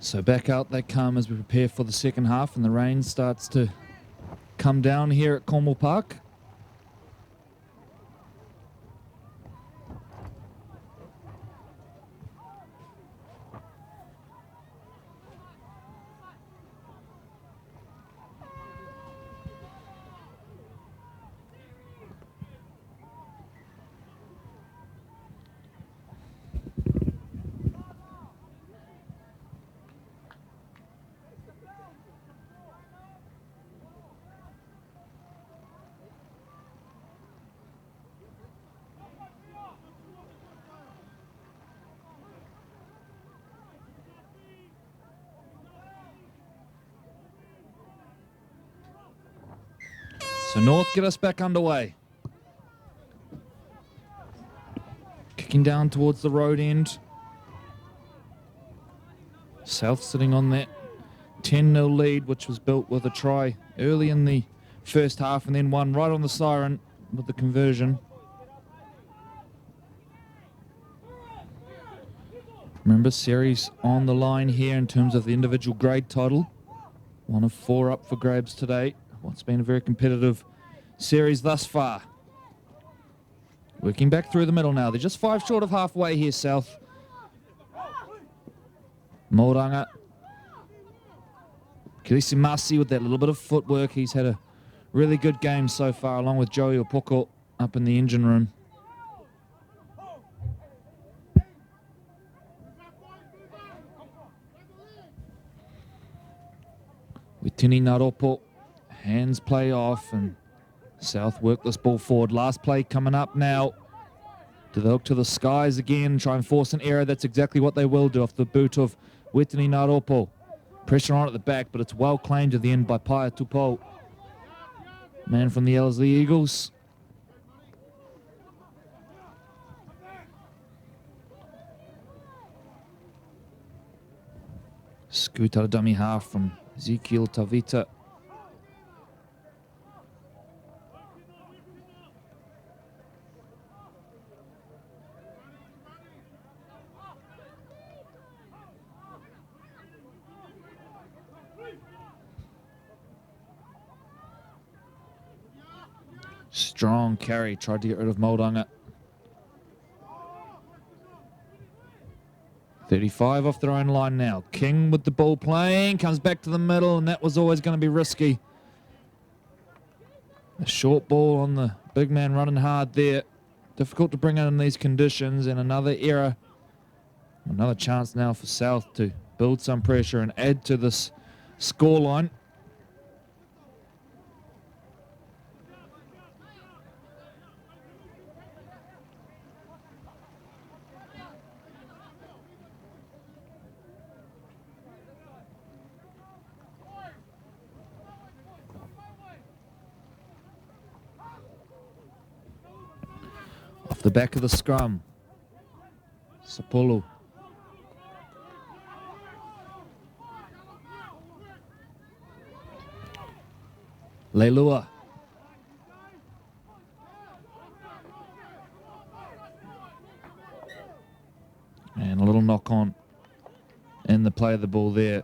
So back out they come as we prepare for the second half, and the rain starts to come down here at Cornwall Park. So North get us back underway. Kicking down towards the road end. South sitting on that 10-0 lead, which was built with a try early in the first half and then one right on the siren with the conversion. Remember, series on the line here in terms of the individual grade title. One of 4 up for grabs today. What's been a very competitive series thus far. Working back through the middle now. They're just 5 short of halfway here, South. Moranga. Kilisi Masi with that little bit of footwork. He's had a really good game so far, along with Joey Opoko up in the engine room. With Tini Naropo, hands play off, and South work this ball forward. Last play coming up now. Do they look to the skies again, try and force an error? That's exactly what they will do off the boot of Wetini Naropo. Pressure on at the back, but it's well claimed at the end by Paia Tupo. Man from the Ellerslie Eagles. Scoot out a dummy half from Ezekiel Tavita. Strong carry, tried to get rid of Mauranga. 35 off their own line now. King with the ball playing, comes back to the middle, and that was always going to be risky. A short ball on the big man running hard there. Difficult to bring out in these conditions, and another error. Another chance now for South to build some pressure and add to this scoreline. Off the back of the scrum, Sapolo. Leilua. And a little knock on in the play of the ball there.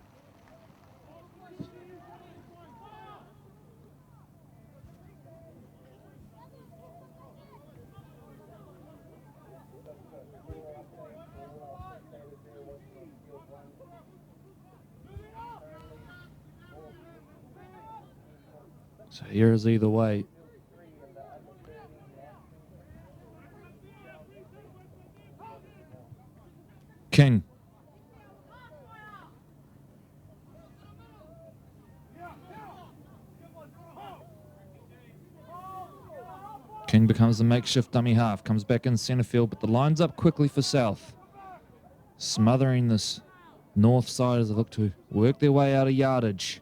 So here is either way. King. King becomes the makeshift dummy half, comes back in centre field, but the line's up quickly for South. Smothering this north side as they look to work their way out of yardage.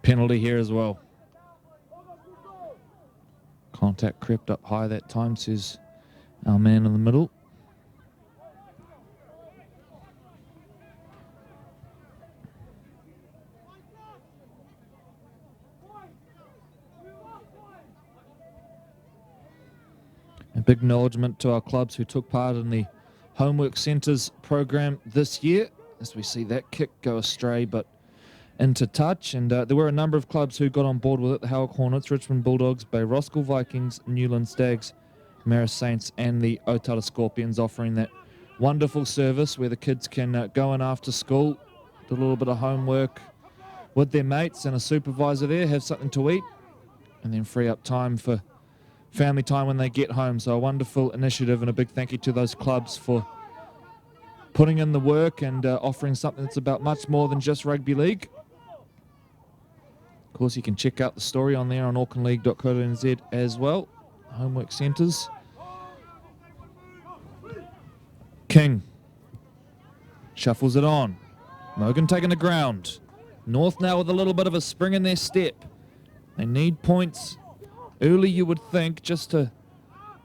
Penalty here as well. Contact crept up high that time, says our man in the middle. big acknowledgement to our clubs who took part in the Homework Centres program this year, as we see that kick go astray, but into touch. And there were a number of clubs who got on board with it: the Howick Hornets, Richmond Bulldogs, Bay Roskill Vikings, Newland Stags, Marist Saints, and the Otara Scorpions, offering that wonderful service where the kids can go in after school, do a little bit of homework with their mates and a supervisor there, have something to eat, and then free up time for family time when they get home. So a wonderful initiative, and a big thank you to those clubs for putting in the work and offering something that's about much more than just rugby league. Of course, you can check out the story on there on aucklandleague.co.nz as well. Homework Centres. King shuffles it on. Mogan taking the ground. North now with a little bit of a spring in their step. They need points early, you would think, just to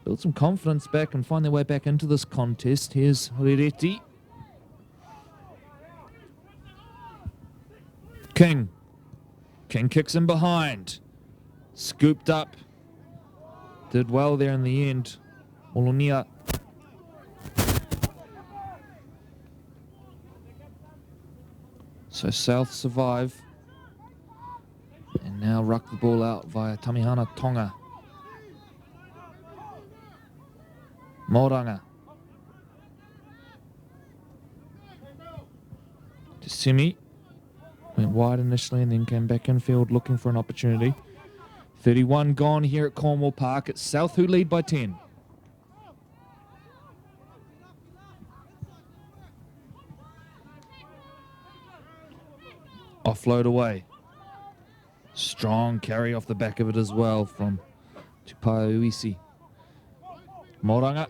build some confidence back and find their way back into this contest. Here's Rireti. King kicks in behind. Scooped up. Did well there in the end. Olonia. So South survive. And now ruck the ball out via Tamihana Tonga. Moranga. To Simi. Went wide initially and then came back infield looking for an opportunity. 31 gone here at Cornwall Park. It's South who lead by 10. Offload away. Strong carry off the back of it as well from Tupaia Uisi. Moranga.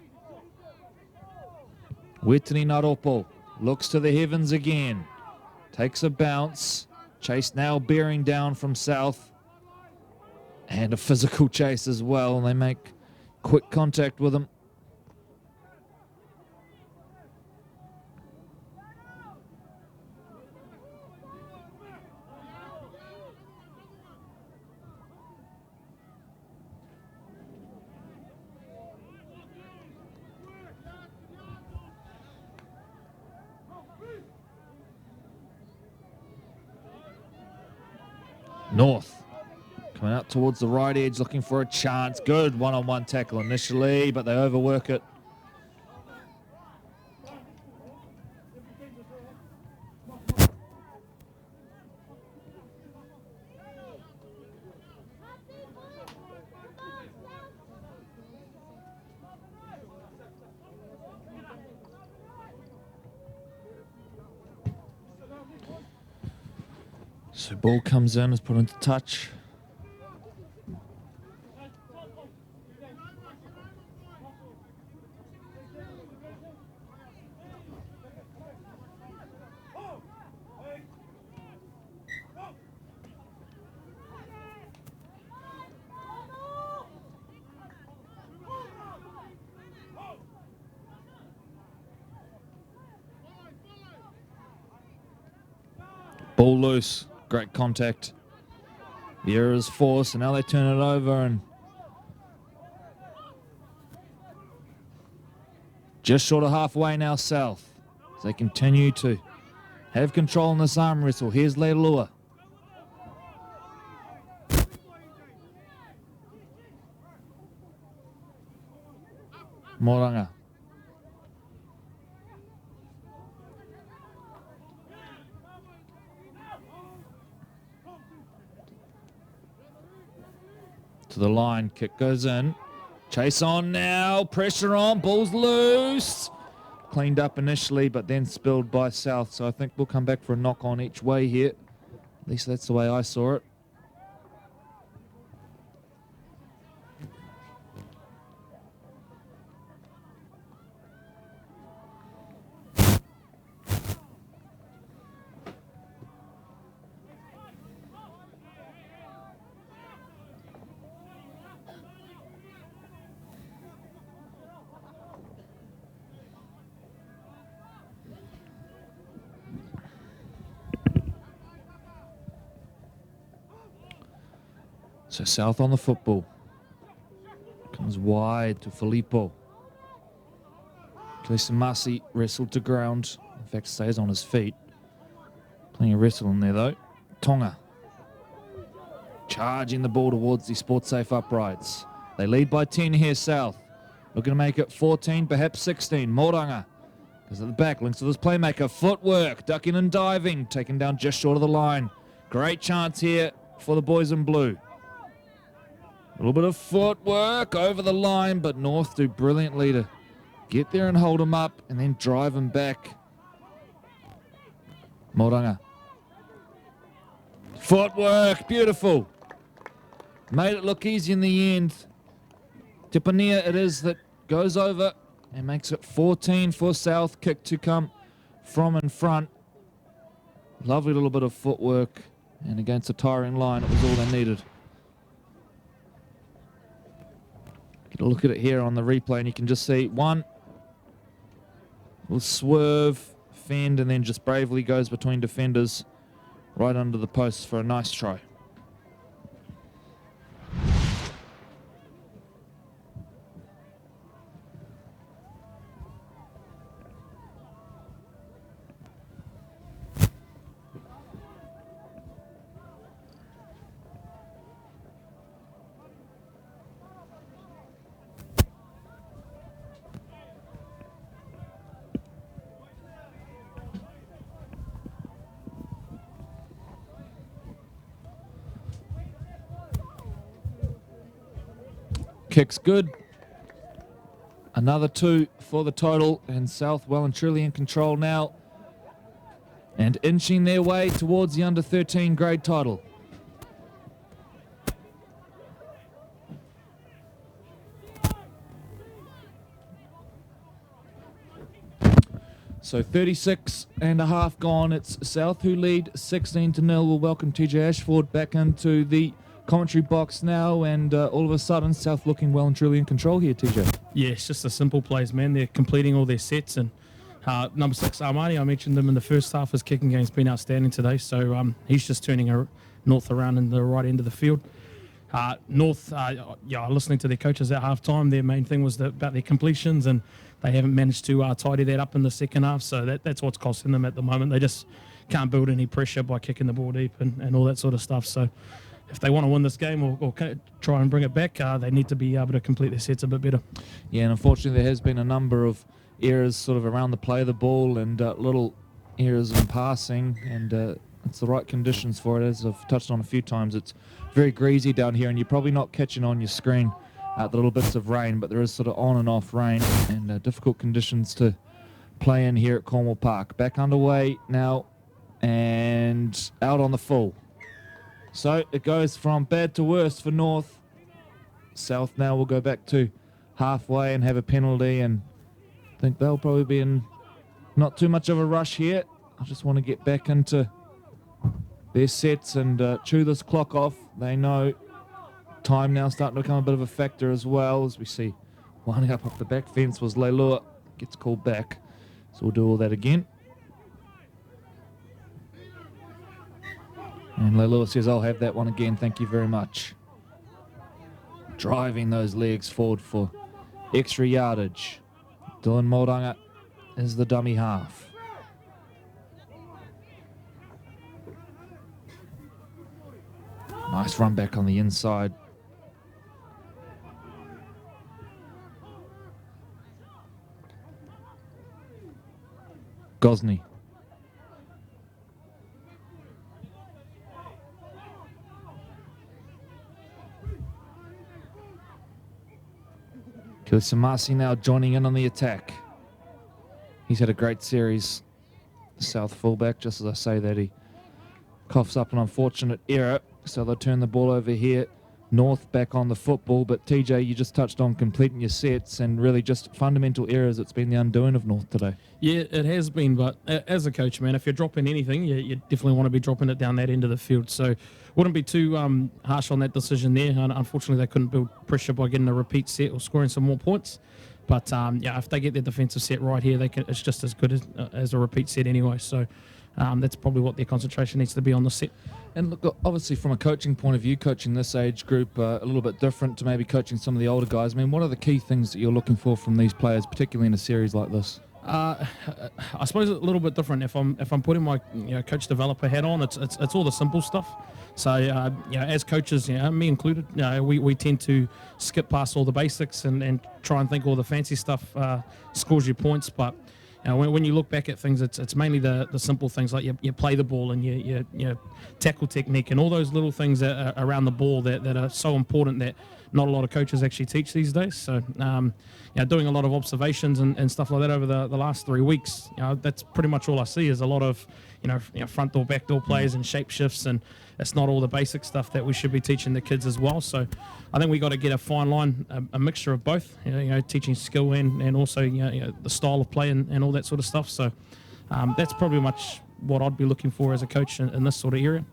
Wetini Naropo looks to the heavens again. Takes a bounce. Chase now bearing down from South. And a physical chase as well. And they make quick contact with him. North coming out towards the right edge looking for a chance. Good one-on-one tackle initially, but they overwork it. So ball comes in, is put into touch. Ball loose. Great contact. The error is forced, and now they turn it over, and just short of halfway now South. As they continue to have control in this arm wrestle. Here's Leilua. Moranga. To the line, kick goes in. Chase on now, pressure on, ball's loose. Cleaned up initially, but then spilled by South. So I think we'll come back for a knock on each way here. At least that's the way I saw it. So South on the football. was wide to Filippo. Samasi wrestled to ground. In fact, stays on his feet. Plenty of wrestle in there, though. Tonga charging the ball towards the Sports Safe uprights. They lead by 10 here, South. Looking to make it 14, perhaps 16. Moranga is at the back, links to this playmaker. Footwork, ducking and diving, taken down just short of the line. Great chance here for the boys in blue. A little bit of footwork over the line, but North do brilliantly to get there and hold him up and then drive him back. Moranga. Footwork, beautiful. Made it look easy in the end. Tipania it is that goes over and makes it 14 for South. Kick to come from in front. Lovely little bit of footwork, and against a tiring line, it was all they needed. Get a look at it here on the replay, and you can just see one will swerve, fend, and then just bravely goes between defenders right under the posts for a nice try. Kick's good. Another 2 for the total, and South well and truly in control now and inching their way towards the under-13 grade title. So 36 and a half gone. It's South who lead 16-0. We'll welcome TJ Ashford back into the commentary box now, and all of a sudden South looking well and truly in control here, TJ. Yeah, it's just the simple plays, man. They're completing all their sets, and number 6 Armani, I mentioned him in the first half. His kicking game's been outstanding today, so he's just turning North around in the right end of the field. North, listening to their coaches at half-time, their main thing was about their completions, and they haven't managed to tidy that up in the second half, so that's what's costing them at the moment. They just can't build any pressure by kicking the ball deep and all that sort of stuff. So if they want to win this game or try and bring it back, they need to be able to complete their sets a bit better. Yeah, and unfortunately there has been a number of errors sort of around the play of the ball and little errors in passing, and it's the right conditions for it. As I've touched on a few times, it's very greasy down here, and you're probably not catching on your screen the little bits of rain, but there is sort of on and off rain and difficult conditions to play in here at Cornwall Park. Back underway now and out on the full. So it goes from bad to worse for North. South now will go back to halfway and have a penalty, and I think they'll probably be in not too much of a rush here. I just want to get back into their sets and chew this clock off. They know time now starting to become a bit of a factor as well, as we see winding up off the back fence was Leilua, gets called back. So we'll do all that again. And Leilua says, I'll have that one again, thank you very much. Driving those legs forward for extra yardage. Dylan Moranga is the dummy half. Nice run back on the inside. Gosney. Kusamasi now joining in on the attack. He's had a great series. The South fullback, just as I say that, he coughs up an unfortunate error, so they'll turn the ball over here. North back on the football, but TJ, you just touched on completing your sets and really just fundamental errors. It's been the undoing of North today. Yeah, it has been, but as a coach, man, if you're dropping anything, you definitely want to be dropping it down that end of the field. So wouldn't be too harsh on that decision there. Unfortunately, they couldn't build pressure by getting a repeat set or scoring some more points. But if they get their defensive set right here, it's just as good as a repeat set anyway. So that's probably what their concentration needs to be on the set. And look, obviously from a coaching point of view, coaching this age group a little bit different to maybe coaching some of the older guys. I mean, what are the key things that you're looking for from these players, particularly in a series like this? I suppose a little bit different. If I'm putting my coach developer hat on, it's all the simple stuff. So as coaches, me included, we tend to skip past all the basics and try and think all the fancy stuff scores you points. But when you look back at things, it's mainly the simple things like you play the ball and you tackle technique and all those little things that are around the ball that are so important that not a lot of coaches actually teach these days. So doing a lot of observations and stuff like that over the last 3 weeks, that's pretty much all I see is a lot of front door, back door plays and shape shifts, and it's not all the basic stuff that we should be teaching the kids as well. So I think we got to get a fine line, a mixture of both, teaching skill and also the style of play and all that sort of stuff. So that's probably much what I'd be looking for as a coach in this sort of area.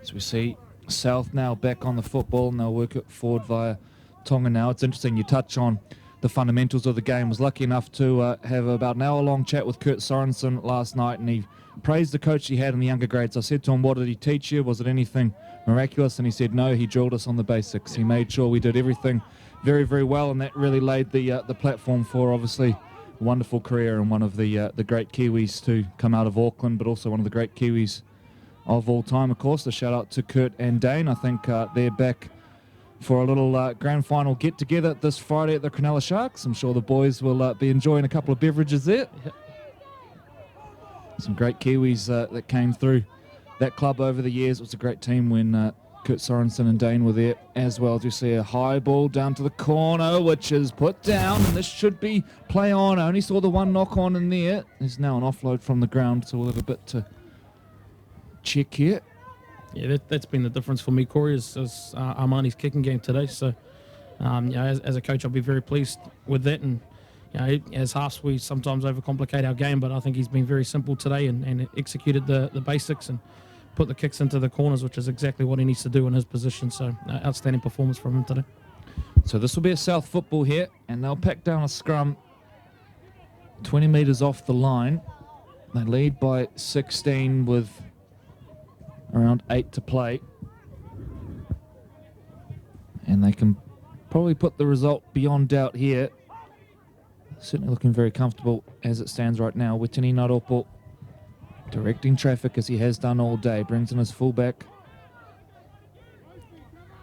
So we see South now back on the football, and they'll work it forward via Tonga now. It's interesting you touch on the fundamentals of the game. Was lucky enough to have about an hour-long chat with Kurt Sorensen last night, and he praised the coach he had in the younger grades. I said to him, what did he teach you? Was it anything miraculous? And he said, no, he drilled us on the basics. He made sure we did everything very, very well, and that really laid the platform for, obviously, a wonderful career and one of the great Kiwis to come out of Auckland, but also one of the great Kiwis of all time, of course. A shout out to Kurt and Dane. I think they're back for a little grand final get-together this Friday at the Cronulla Sharks. I'm sure the boys will be enjoying a couple of beverages there. Some great Kiwis that came through that club over the years. It was a great team when Kurt Sorensen and Dane were there as well. As you see a high ball down to the corner, which is put down, and this should be play on. I only saw the one knock on in there. There's now an offload from the ground, so we'll have a bit to check here. Yeah, that's been the difference for me, Corey, is Armani's kicking game today. So, as a coach, I'll be very pleased with that. And as halves, we sometimes overcomplicate our game, but I think he's been very simple today and executed the basics and put the kicks into the corners, which is exactly what he needs to do in his position. So, outstanding performance from him today. So this will be a South football here, and they'll pack down a scrum 20 metres off the line. They lead by 16 with around 8 to play, and they can probably put the result beyond doubt here. Certainly looking very comfortable as it stands right now. Witini Naropo directing traffic as he has done all day. Brings in his fullback.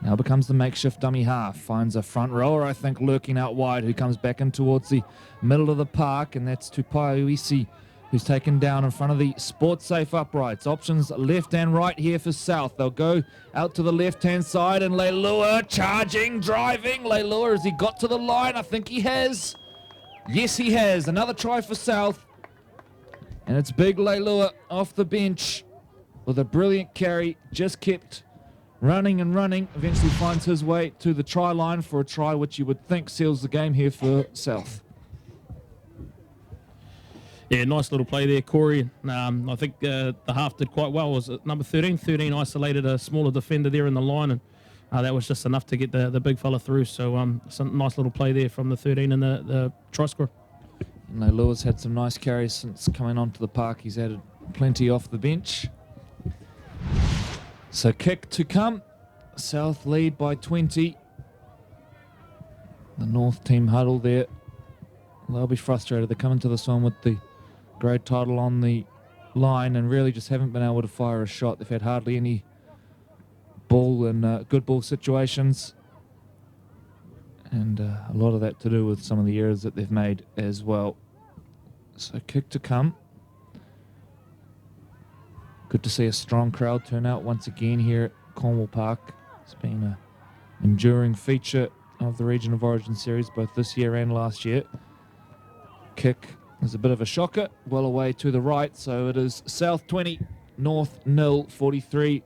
Now becomes the makeshift dummy half. Finds a front rower, I think, lurking out wide, who comes back in towards the middle of the park, and that's Tupai Uisi, who's taken down in front of the Sports Safe uprights. Options left and right here for South. They'll go out to the left-hand side, and Leilua charging, driving. Leilua, has he got to the line? I think he has. Yes, he has. Another try for South. And it's big Leilua off the bench with a brilliant carry. Just kept running and running. Eventually finds his way to the try line for a try which you would think seals the game here for South. Yeah, nice little play there, Corey. I think the half did quite well. Was number 13. 13 isolated a smaller defender there in the line, and that was just enough to get the big fella through. So some nice little play there from the 13 and the try scorer. Lewis had some nice carries since coming onto the park. He's added plenty off the bench. So kick to come. South lead by 20. The North team huddle there. They'll be frustrated. They're coming to this one with the grade title on the line and really just haven't been able to fire a shot. They've had hardly any ball and good ball situations, and a lot of that to do with some of the errors that they've made as well. So kick to come. Good to see a strong crowd turn out once again here at Cornwall Park. It's been an enduring feature of the Region of Origin series both this year and last year. Kick is a bit of a shocker, well away to the right, so it is South 20, North 0, 43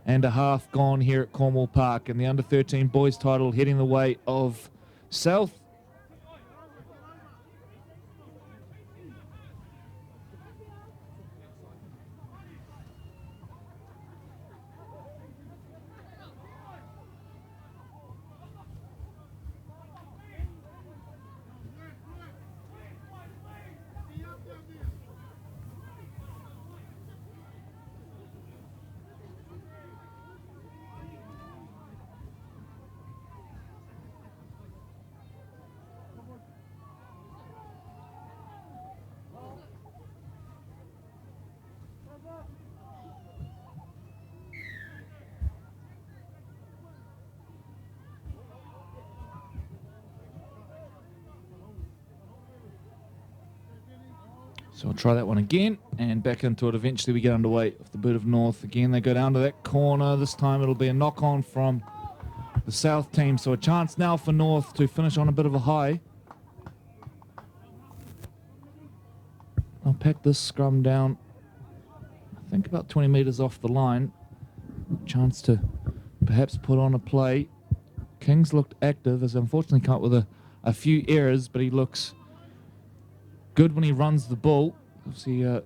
and a half gone here at Cornwall Park, and the under-13 boys title heading the way of South. So I'll try that one again, and back into it. Eventually we get underway with the boot of North. Again, they go down to that corner. This time it'll be a knock-on from the South team. So a chance now for North to finish on a bit of a high. I'll pack this scrum down, I think about 20 metres off the line. Chance to perhaps put on a play. Kings looked active, as unfortunately come up with a few errors, but he looks good when he runs the ball. Obviously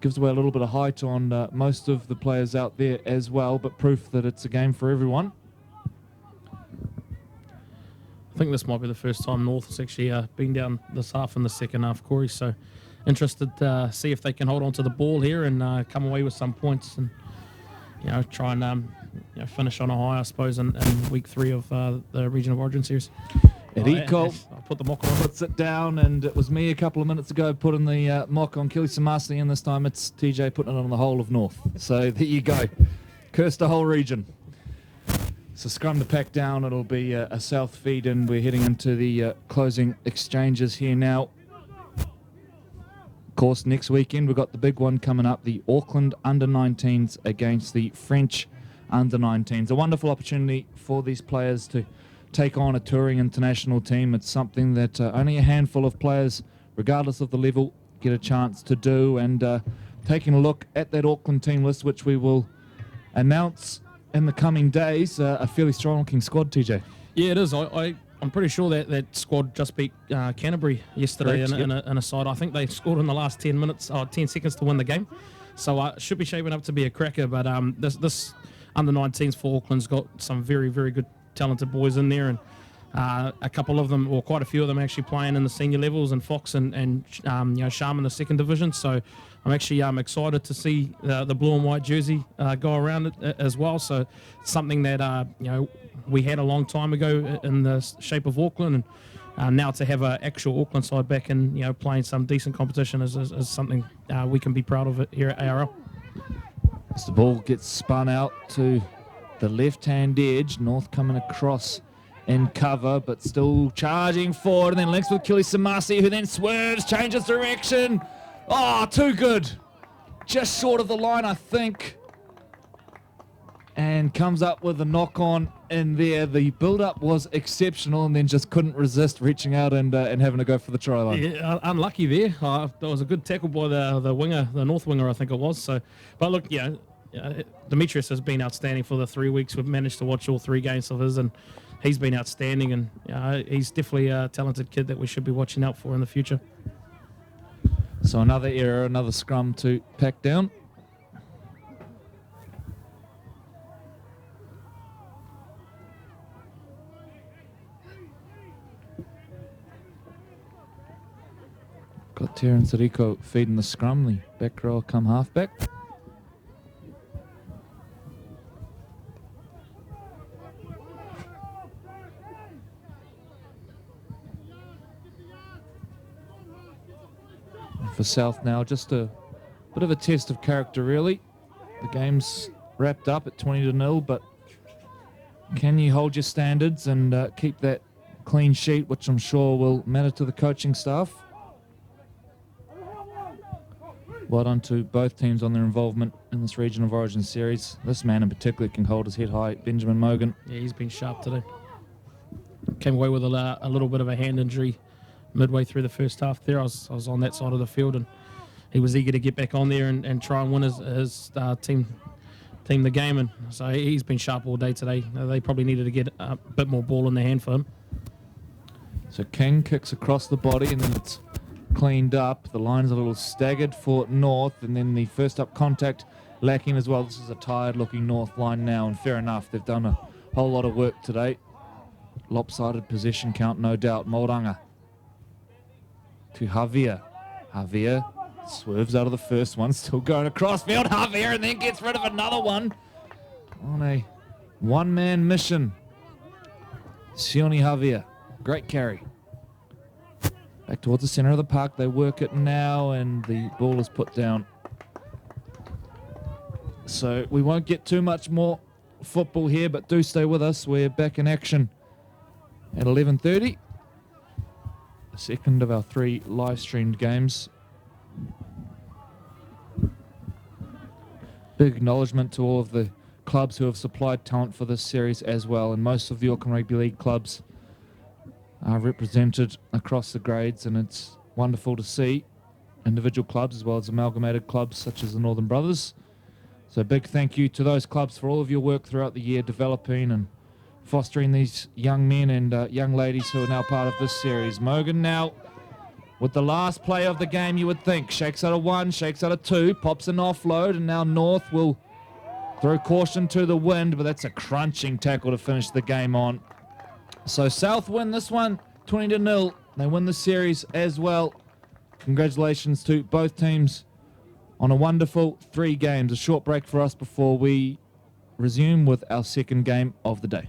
gives away a little bit of height on most of the players out there as well, but proof that it's a game for everyone. I think this might be the first time North has actually been down this half in the second half, Corey. So interested to see if they can hold on to the ball here and come away with some points and try and finish on a high, I suppose, in week 3 of the Region of Origin series. Eriko I'll put the mock on. puts it down, and it was me a couple of minutes ago putting the mock on Kili Samasi, and this time it's TJ putting it on the whole of North. So there you go. Curse the whole region. So scrum to pack down. It'll be a south feed, and we're heading into the closing exchanges here now. Of course, next weekend we've got the big one coming up, the Auckland Under-19s against the French Under-19s. A wonderful opportunity for these players to take on a touring international team. It's something that only a handful of players, regardless of the level, get a chance to do. And taking a look at that Auckland team list, which we will announce in the coming days, a fairly strong-looking squad, TJ. Yeah, it is. I'm pretty sure that squad just beat Canterbury yesterday. Correct, in a side. I think they scored in the last 10 seconds to win the game. So it should be shaping up to be a cracker. But this under-19s for Auckland's got some very, very good talented boys in there, and a couple of them, or quite a few of them, actually playing in the senior levels, and Fox and Sharm in the second division. So I'm actually excited to see the blue and white jersey go around it as well. So something that we had a long time ago in the shape of Auckland, and now to have an actual Auckland side back and playing some decent competition is something we can be proud of it here at ARL. As the ball gets spun out to the left-hand edge, North coming across in cover, but still charging forward, and then links with Kili Samasi, who then swerves, changes direction. Oh, too good. Just short of the line, I think. And comes up with a knock-on in there. The build-up was exceptional, and then just couldn't resist reaching out and having to go for the try line. Yeah, unlucky there. That was a good tackle by the winger, the North winger, I think it was. So, but look, Demetrius has been outstanding for the 3 weeks. We've managed to watch all 3 games of his, and he's been outstanding. And he's definitely a talented kid that we should be watching out for in the future. So another error, another scrum to pack down. Got Terence Eriko feeding the scrum, the back row come halfback. For South now, just a bit of a test of character, really. The game's wrapped up at 20-0, but can you hold your standards and keep that clean sheet, which I'm sure will matter to the coaching staff? Well done to both teams on their involvement in this Region of Origin series. This man in particular can hold his head high, Benjamin Mogan. Yeah, he's been sharp today. Came away with a little bit of a hand injury midway through the first half there. I was on that side of the field, and he was eager to get back on there and try and win his team the game. And so he's been sharp all day today. They probably needed to get a bit more ball in their hand for him. So King kicks across the body, and then it's cleaned up. The line's a little staggered for North, and then the first up contact lacking as well. This is a tired looking North line now, and fair enough, they've done a whole lot of work today. Lopsided possession count, no doubt. Mauranga to Javier. Javier swerves out of the first one, still going across field. Javier, and then gets rid of another one on a one-man mission. Sione Javier, great carry. Back towards the center of the park, they work it now, and the ball is put down. So we won't get too much more football here, but do stay with us. We're back in action at 11:30. Second of our 3 live streamed games. Big acknowledgement to all of the clubs who have supplied talent for this series as well, and most of the Auckland Rugby League clubs are represented across the grades, and it's wonderful to see individual clubs as well as amalgamated clubs such as the Northern Brothers. So big thank you to those clubs for all of your work throughout the year developing and fostering these young men and young ladies who are now part of this series. Mogan now with the last play of the game, you would think. Shakes out of 1, shakes out of 2, pops an offload, and now North will throw caution to the wind, but that's a crunching tackle to finish the game on. So South win this one 20-0. They win the series as well. Congratulations to both teams on a wonderful 3 games. A short break for us before we resume with our second game of the day.